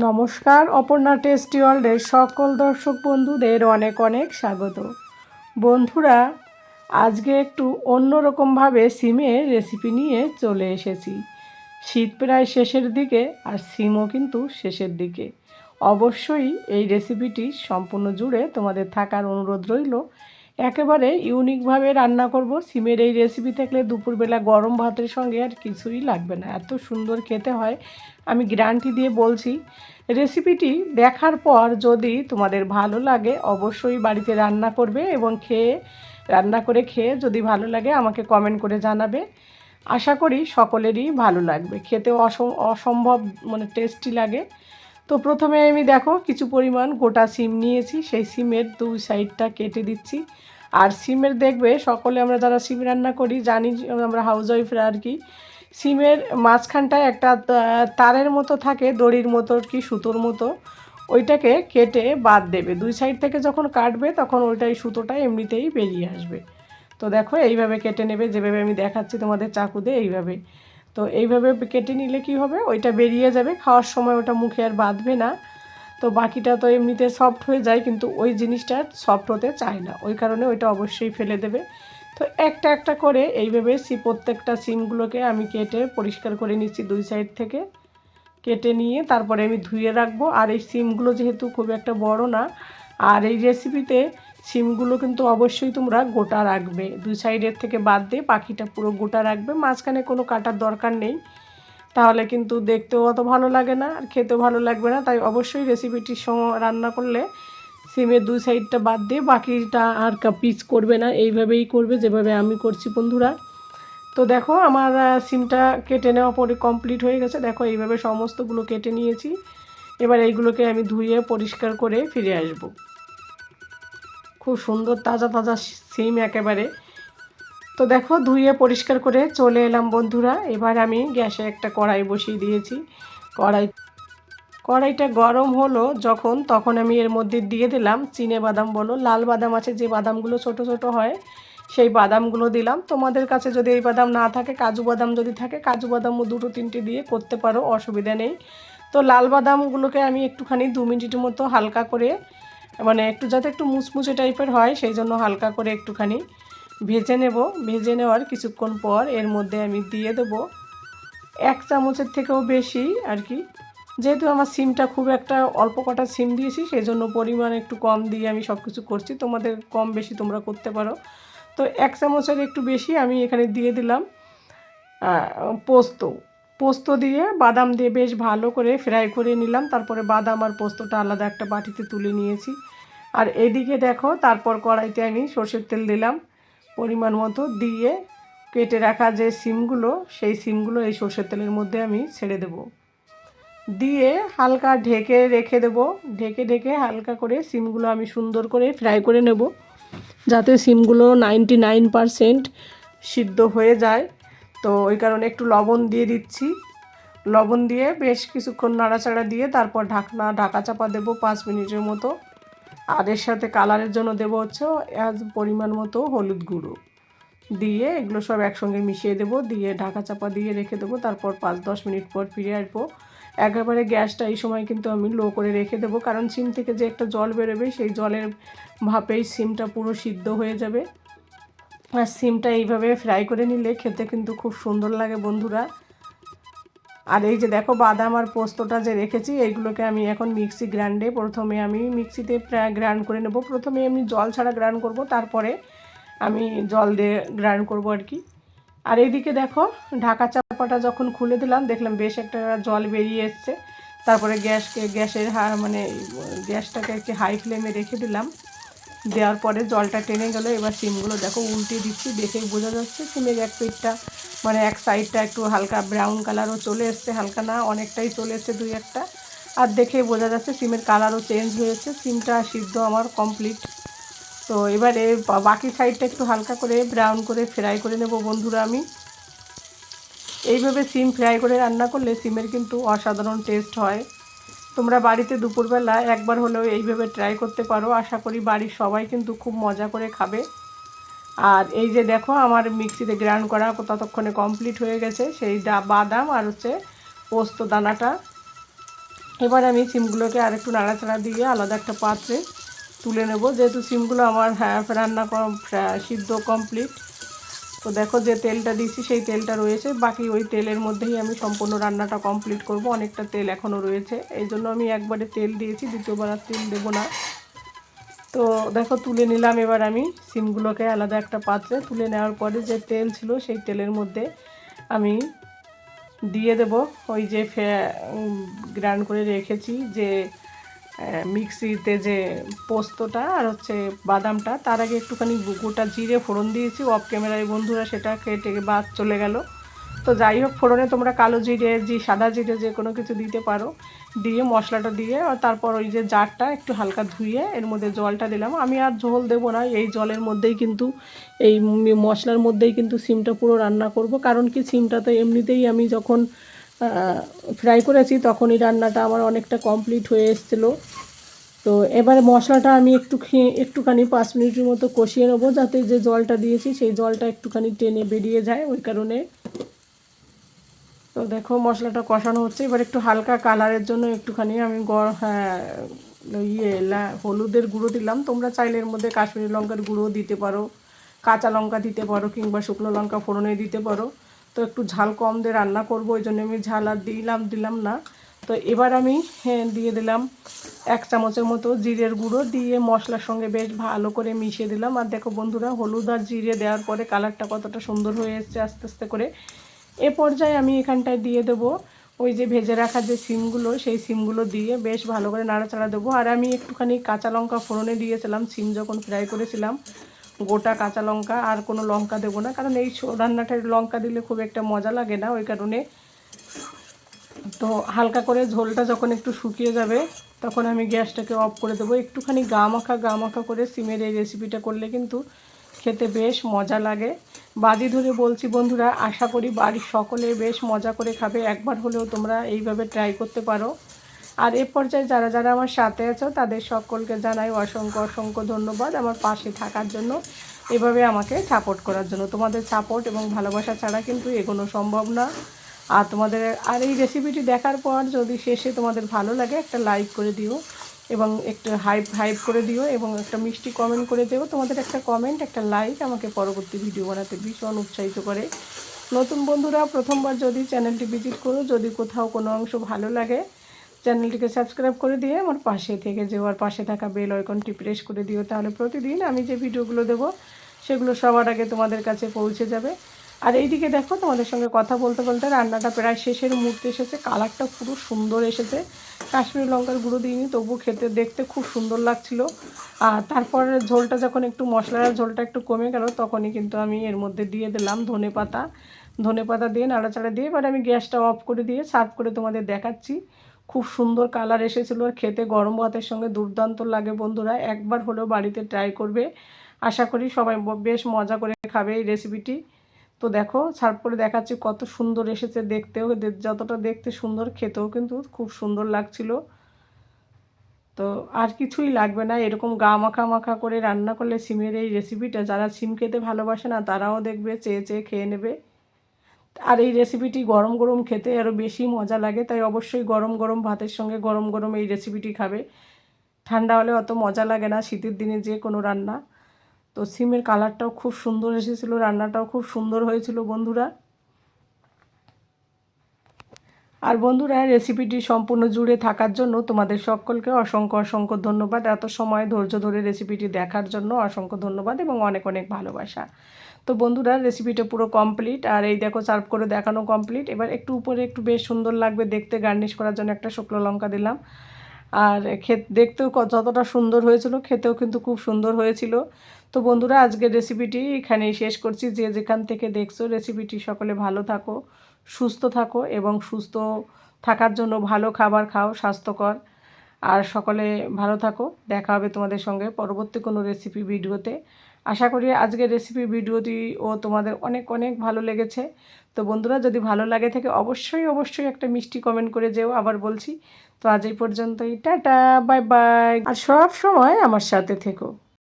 নমস্কার, অপর্ণা টেস্টি ওয়ার্ল্ডের সকল দর্শক বন্ধুদের অনেক অনেক স্বাগত। বন্ধুরা, আজকে একটু অন্যরকমভাবে সিমের রেসিপি নিয়ে চলে এসেছি। শীত প্রায় শেষের দিকে আর সিমও কিন্তু শেষের দিকে। অবশ্যই এই রেসিপিটি সম্পূর্ণ জুড়ে তোমাদের থাকার অনুরোধ রইল। একেবারে ইউনিকভাবে রান্না করব। সিমের এই রেসিপি থাকলে দুপুরবেলা গরম ভাতের সঙ্গে আর কিছুই লাগবে না, এত সুন্দর খেতে হয়, আমি গ্যারান্টি দিয়ে বলছি। রেসিপিটি দেখার পর যদি তোমাদের ভালো লাগে অবশ্যই বাড়িতে রান্না করবে এবং রান্না করে খেয়ে যদি ভালো লাগে আমাকে কমেন্ট করে জানাবে। আশা করি সকলেরই ভালো লাগবে, খেতে অসম্ভব টেস্টি লাগে। তো প্রথমে আমি দেখো কিছু পরিমাণ গোটা সিম নিয়েছি, সেই সিমের দুই সাইডটা কেটে দিচ্ছি। আর সিমের দেখবে সকলে আমরা যারা সিম রান্না করি জানি, আমরা হাউসওয়াইফরা আর কি, সিমের মাঝখানটায় একটা তারের মতো থাকে, দড়ির মতো কি সুতোর মতো, ওইটাকে কেটে বাদ দেবে। দুই সাইড থেকে যখন কাটবে তখন ওইটাই সুতোটা এমনিতেই বেরিয়ে আসবে। তো দেখো এইভাবে কেটে নেবে, যেভাবে আমি দেখাচ্ছি তোমাদের চাকু দিয়ে এইভাবে। তো এইভাবে কেটে নিলে কি হবে, ওইটা বেরিয়ে যাবে, খাওয়ার সময় ওটা মুখে আর বাঁধবে না। তো বাকিটা তো এমনিতে সফট হয়ে যায়, কিন্তু ওই জিনিসটা সফট হতে চায় না, ওই কারণে ওইটা অবশ্যই ফেলে দেবে। তো একটা একটা করে এইভাবে প্রত্যেকটা সিমগুলোকে আমি কেটে পরিষ্কার করে নিচ্ছি দুই সাইড থেকে। কেটে নিয়ে তারপরে আমি ধুয়ে রাখবো। আর এই সিমগুলো যেহেতু খুব একটা বড় না, আর এই রেসিপিতে সিমগুলো কিন্তু অবশ্যই তোমরা গোটা রাখবে, দুই সাইডের থেকে বাদ দিয়ে বাকিটা পুরো গোটা রাখবে, মাঝখানে কোনো কাটার দরকার নেই, তাহলে কিন্তু দেখতেও অত ভালো লাগে না আর খেতেও ভালো লাগবে না। তাই অবশ্যই রেসিপিটির সময় রান্না করলে সিমের দুই সাইডটা বাদ দিয়ে বাকিটা আর পিস করবে না, এইভাবেই করবে যেভাবে আমি করছি বন্ধুরা। তো দেখো আমার সিমটা কেটে নেওয়া পরে কমপ্লিট হয়ে গেছে। দেখো এইভাবে সমস্তগুলো কেটে নিয়েছি। এবার এইগুলোকে আমি ধুয়ে পরিষ্কার করে ফিরে আসব। খুব সুন্দর তাজা তাজা সিম একেবারে। তো দেখো ধুয়ে পরিষ্কার করে চলে এলাম বন্ধুরা। এবার আমি গ্যাসে একটা কড়াই বসিয়ে দিয়েছি। কড়াইটা গরম হলো যখন, তখন আমি এর মধ্যে দিয়ে দিলাম চিনে বাদাম বলো, লাল বাদাম আছে যে বাদামগুলো ছোট ছোট হয়, সেই বাদামগুলো দিলাম। তোমাদের কাছে যদি এই বাদাম না থাকে, কাজু বাদাম যদি থাকে, কাজু বাদামও দুটো তিনটে দিয়ে করতে পারো, অসুবিধা নেই। তো লাল বাদামগুলোকে আমি একটুখানি 2 মিনিটের মতো হালকা করে, একটু যাতে একটু মুচমুচে টাইপের হয় সেই জন্য হালকা করে একটুখানি ভেজে নেব। ভেজে নেওয়ার কিছুক্ষণ পর এর মধ্যে আমি দিয়ে দেবো 1 চামচের থেকেও বেশি আর কি, যেহেতু আমার সিমটা খুব একটা অল্প কটা সিম দিয়েছি সেই জন্য পরিমাণ একটু কম দিয়ে আমি সব কিছু করছি, তোমাদের কম বেশি তোমরা করতে পারো। তো 1 চামচের একটু বেশি আমি এখানে দিয়ে দিলাম পোস্ত। পোস্ত দিয়ে বাদাম দিয়ে বেশ ভালো করে ফ্রাই করে নিলাম, তারপরে বাদাম আর পোস্তটা আলাদা একটা বাটিতে তুলে নিয়েছি। আর এদিকে দেখো তারপর কড়াইতে আমি সর্ষের তেল দিলাম পরিমাণ মতো, দিয়ে কেটে রাখা যে সিমগুলো, সেই সিমগুলো এই সর্ষের তেলের মধ্যে আমি ছেড়ে দেবো, দিয়ে হালকা ঢেকে রেখে দেবো। ঢেকে ঢেকে হালকা করে সিমগুলো আমি সুন্দর করে ফ্রাই করে নেব, যাতে সিমগুলো 99% সিদ্ধ হয়ে যায়। তো ওই কারণে একটু লবণ দিয়ে দিচ্ছি। লবণ দিয়ে বেশ কিছুক্ষণ নাড়াচাড়া দিয়ে তারপর ঢাকা চাপা দেবো 5 মিনিটের মতো। আর এর সাথে কালারের জন্য দেবো হচ্ছে পরিমাণ মতো হলুদ গুঁড়ো, দিয়ে এগুলো সব একসঙ্গে মিশিয়ে দেবো, দিয়ে ঢাকা চাপা দিয়ে রেখে দেবো। তারপর 5-10 মিনিট পর ফিরে আসবো। একেবারে গ্যাসটা এই সময় কিন্তু আমি লো করে রেখে দেবো, কারণ সিম থেকে যে একটা জল বেরোবে সেই জলের ভাপেই সিমটা পুরো সিদ্ধ হয়ে যাবে। আর সিমটা এইভাবে ফ্রাই করে নিলে খেতে কিন্তু খুব সুন্দর লাগে বন্ধুরা। আর এই যে দেখো বাদাম আর পোস্তটা যে রেখেছি এইগুলোকে আমি এখন মিক্সি গ্রাইন্ডে, প্রথমে আমি মিক্সিতে গ্রাইন্ড করে নেব। প্রথমে আমি জল ছাড়া গ্রাইন্ড করব, তারপরে আমি জল দিয়ে গ্রাইন্ড করব আর কি। আর এইদিকে দেখো ঢাকা চাপাটা যখন খুলে দিলাম দেখলাম বেশ একটা জল বেরিয়ে এসছে। তারপরে গ্যাসটাকে একটু হাই ফ্লেমে রেখে দিলাম। দেওয়ার পরে জলটা টেনে গেল। এবার সিমগুলো দেখো উল্টে দিচ্ছি, দেখেই বোঝা যাচ্ছে সিমের এক পিঠটা এক সাইডটা একটু হালকা ব্রাউন কালারও চলে এসছে, হালকা না অনেকটাই চলে এসছে দুই একটা। আর দেখেই বোঝা যাচ্ছে সিমের কালারও চেঞ্জ হয়েছে, সিমটা সিদ্ধ আমার কমপ্লিট। তো এবারে বাকি সাইডটা একটু হালকা করে ব্রাউন করে ফ্রাই করে নেব বন্ধুরা। আমি এইভাবে সিম ফ্রাই করে রান্না করলে সিমের কিন্তু অসাধারণ টেস্ট হয়। তোমরা বাড়িতে দুপুরবেলা একবার হলেও এইভাবে ট্রাই করতে পারো, আশা করি বাড়ির সবাই কিন্তু খুব মজা করে খাবে। আর এই যে দেখো আমার মিক্সিতে গ্রাইন্ড করা ততক্ষণে কমপ্লিট হয়ে গেছে, সেই বাদাম আর পোস্ত দানাটা এবার আমি সিমগুলোকে আরেকটু নাড়াচাড়া দিয়ে আলাদা একটা পাত্রে তুলে নেব, যেহেতু সিমগুলো আমার রান্না সিদ্ধ কমপ্লিট। তো দেখো যে তেলটা দিয়েছি সেই তেলটা রয়েছে, বাকি ওই তেলের মধ্যেই আমি সম্পূর্ণ রান্নাটা কমপ্লিট করব। অনেকটা তেল এখনও রয়েছে, এই জন্য আমি একবারে তেল দিয়েছি, দ্বিতীয়বার আর তেল দেবো না। তো দেখো তুলে নিলাম। এবার আমি সিমগুলোকে আলাদা একটা পাত্রে তুলে নেওয়ার পরে যে তেল ছিল সেই তেলের মধ্যে আমি দিয়ে দেব ওই যে গ্রাইন্ড করে রেখেছি যে মিক্সিতে যে পোস্তটা আর হচ্ছে বাদামটা। তার আগে একটুখানি গোটা জিরে ফোড়ন দিয়েছি অফ ক্যামেরায় বন্ধুরা, সেটা কেটে বাদ চলে গেল। তো যাই হোক, ফোড়নে তোমরা কালো জিরে সাদা জিরে যে কোনো কিছু দিতে পারো, দিয়ে মশলাটা দিয়ে আর তারপর ওই যে জারটা একটু হালকা ধুয়ে এর মধ্যে জলটা দিলাম। আমি আর ঝোল দেবো না, এই জলের মধ্যেই কিন্তু এই মশলার মধ্যেই কিন্তু সিমটা পুরো রান্না করব। কারণ কি, সিমটা তো এমনিতেই আমি যখন ফ্রাই করেছি তখনই রান্নাটা আমার অনেকটা কমপ্লিট হয়ে এসেছিলো। তো এবারে মশলাটা আমি একটুখানি 5 মিনিটের মতো কষিয়ে নেবো, যাতে যে জলটা দিয়েছি সেই জলটা একটুখানি টেনে বেরিয়ে যায়, ওই কারণে। তো দেখো মশলাটা কষানো হচ্ছে। এবার একটু হালকা কালারের জন্য একটুখানি আমি হলুদের গুঁড়ো দিলাম। তোমরা চাইলে এর মধ্যে কাশ্মীরি লঙ্কার গুঁড়ো দিতে পারো, কাঁচা লঙ্কা দিতে পারো, কিংবা শুকনো লঙ্কা ফোড়নে দিতে পারো। তো একটু ঝাল কম দিয়ে রান্না করবো, ওই জন্য আমি ঝাল আর দিলাম না। তো এবার আমি দিয়ে দিলাম 1 চামচের মতো জিরের গুঁড়ো, দিয়ে মশলার সঙ্গে বেশ ভালো করে মিশিয়ে দিলাম। আর দেখো বন্ধুরা, হলুদ আর জিরে দেওয়ার পরে কালারটা কতটা সুন্দর হয়ে এসছে আস্তে আস্তে করে। এ পর্যায়ে আমি এখানটায় দিয়ে দেবো ওই যে ভেজে রাখা যে সিমগুলো, সেই সিমগুলো দিয়ে বেশ ভালো করে নাড়াচাড়া দেবো। আর আমি একটুখানি কাঁচা লঙ্কা ফোড়নে দিয়েছিলাম সিম যখন ফ্রাই করেছিলাম, গোটা কাঁচা লঙ্কা, আর কোনো লঙ্কা দেবো না, কারণ এই রান্নাটায় লঙ্কা দিলে খুব একটা মজা লাগে না, ওই কারণে। তো হালকা করে ঝোলটা যখন একটু শুকিয়ে যাবে তখন আমি গ্যাসটাকে অফ করে দেবো। একটুখানি গা মাখা করে সিমের এই রেসিপিটা করলে কিন্তু খেতে বেশ মজা লাগে। বাজি ধরে বলছি বন্ধুরা, আশা করি বাড়ির সকলে বেশ মজা করে খাবে। একবার হলেও তোমরা এইভাবে ট্রাই করতে পারো। আর এ পর্যায়ে যারা যারা আমার সাথে আছো তাদের সকলকে জানাই অসংখ্য ধন্যবাদ আমার পাশে থাকার জন্য, এভাবে আমাকে সাপোর্ট করার জন্য। তোমাদের সাপোর্ট এবং ভালোবাসা ছাড়া কিন্তু এগোনো সম্ভব না। আর এই রেসিপিটি দেখার পর যদি শেষে তোমাদের ভালো লাগে, একটা লাইক করে দিও এবং একটু হাইপ করে দিও এবং একটা মিষ্টি কমেন্ট করে দিও। তোমাদের একটা কমেন্ট, একটা লাইক আমাকে পরবর্তী ভিডিও বানাতে ভীষণ উৎসাহিত করে। নতুন বন্ধুরা প্রথমবার যদি চ্যানেলটি ভিজিট করো, যদি কোথাও কোনো অংশ ভালো লাগে, চ্যানেলটিকে সাবস্ক্রাইব করে দিয়ে আমার পাশে থেকে যেও, আর পাশে থাকা বেল আইকনটি প্রেস করে দিও। তাহলে প্রতিদিন আমি যে ভিডিওগুলো দেবো সেগুলো সবার আগে তোমাদের কাছে পৌঁছে যাবে। আর এইদিকে দেখো, তোমাদের সঙ্গে কথা বলতে বলতে রান্নাটা প্রায় শেষের মুহূর্তে এসেছে। কালারটা পুরো সুন্দর এসেছে। কাশ্মীরি লঙ্কার গুঁড়ো দিইনি, তবু দেখতে খুব সুন্দর লাগছিল। আর তারপর ঝোলটা যখন একটু মশলার ঝোলটা একটু কমে গেল, তখনই কিন্তু আমি এর মধ্যে দিয়ে দিলাম ধনেপাতা দিয়ে নাড়াচাড়া দিয়ে এবার আমি গ্যাসটা অফ করে দিয়ে সার্ভ করে তোমাদের দেখাচ্ছি। খুব সুন্দর কালার এসেছিলো, আর খেতে গরম ভাতের সঙ্গে দুর্দান্ত লাগে। বন্ধুরা একবার হলেও বাড়িতে ট্রাই করবে, আশা করি সবাই বেশ মজা করে খাবে এই রেসিপিটি। তো দেখো সার্ভ করে দেখাচ্ছি কত সুন্দর এসেছে দেখতেও, যতটা দেখতে সুন্দর খেতেও কিন্তু খুব সুন্দর লাগছিল। তো আর কিছুই লাগবে না, এরকম গা মাখা করে রান্না করলে সিমের এই রেসিপিটা যারা সিম খেতে ভালোবাসে না তারাও দেখবে চেয়ে খেয়ে নেবে। আর এই রেসিপিটি গরম গরম খেতে আরও বেশি মজা লাগে, তাই অবশ্যই গরম গরম ভাতের সঙ্গে গরম গরম এই রেসিপিটি খাবে। ঠান্ডা হলে অত মজা লাগে না শীতের দিনে যে কোনো রান্না। তো সিমের কালারটাও খুব সুন্দর এসেছিলো, রান্নাটাও খুব সুন্দর হয়েছিল বন্ধুরা। আর বন্ধুরা রেসিপিটি সম্পূর্ণ জুড়ে থাকার জন্য তোমাদের সকলকে অসংখ্য ধন্যবাদ। এত সময় ধৈর্য ধরে রেসিপিটি দেখার জন্য অসংখ্য ধন্যবাদ এবং অনেক ভালোবাসা। তো বন্ধুরা রেসিপিটা পুরো কমপ্লিট, আর এই দেখো সার্ভ করে দেখানো কমপ্লিট। এবার একটু উপরে একটু বেশ সুন্দর লাগবে দেখতে, গার্নিশ করার জন্য একটা শুকনো লঙ্কা দিলাম। আর দেখতেও যতটা সুন্দর হয়েছিল খেতেও কিন্তু খুব সুন্দর হয়েছিল। তো বন্ধুরা আজকের রেসিপিটি এখানেই শেষ করছি। যে যেখান থেকে দেখছো রেসিপিটি সকলে ভালো থাকো, সুস্থ থাকো এবং সুস্থ থাকার জন্য ভালো খাবার খাও, স্বাস্থ্যকর। আর সকলে ভালো থাকো। দেখা হবে তোমাদের সঙ্গে পরবর্তী কোনো রেসিপি ভিডিওতে। আশা করি আজকের রেসিপি ভিডিওটি তোমাদের অনেক ভালো লেগেছে। তো বন্ধুরা যদি ভালো লাগে থাকে অবশ্যই একটা মিষ্টি কমেন্ট করে যেও, আবার বলছি। তো আজ এই পর্যন্তই, টাটা, বাই বাই, আর সব সময় আমার সাথে থেকো।